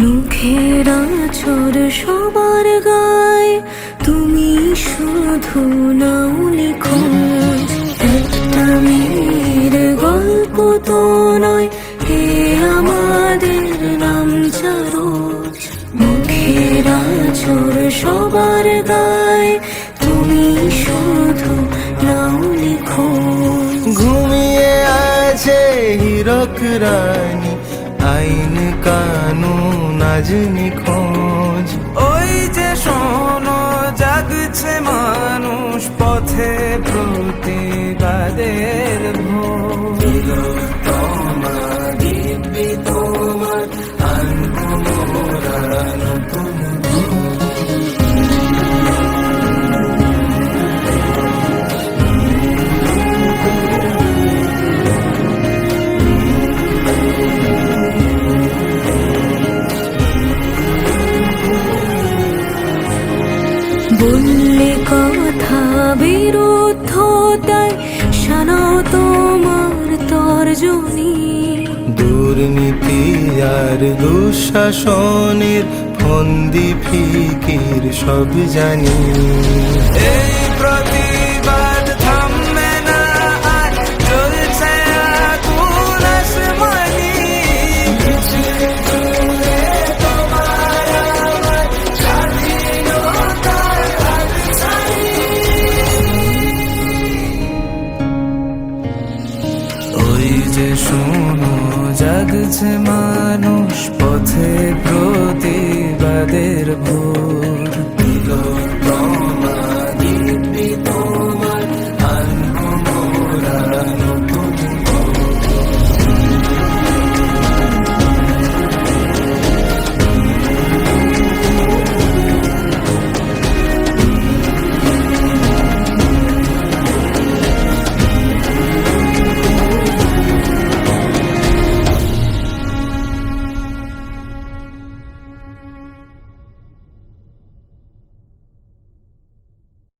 মুখের আঁচড় সবার গায়ে, তুমি শুধু নাও নিখোঁজ। একটা মেয়ের গল্প তো নয়, হে আমাদের নাম চারজ। মুখের আঁচড় সবার গায়ে, তুমি শুধু নাও নিখোঁজ। ঘুমিয়ে আছে হীরক রানী, আইন কানুন আজ নিখোঁজ। ওই যে শোনো জাগছে মানুষ, পথে প্রতিবাদের ভোর। তোমার দিব্যি তোমার আনবো মোরা নতুন বললে কথা বিরুদ্ধতায়, শোনাও তোমার তর্জনী। দুর্নীতি আর দুঃশাসনের ফন্দি ফিকির সব জানি। এই প্রতিবাদ থামবে না আর, চলছে আগুন আসমানি। ওই যে শোনো জাগছে মানুষ, পথে প্রতিবাদের ভোর।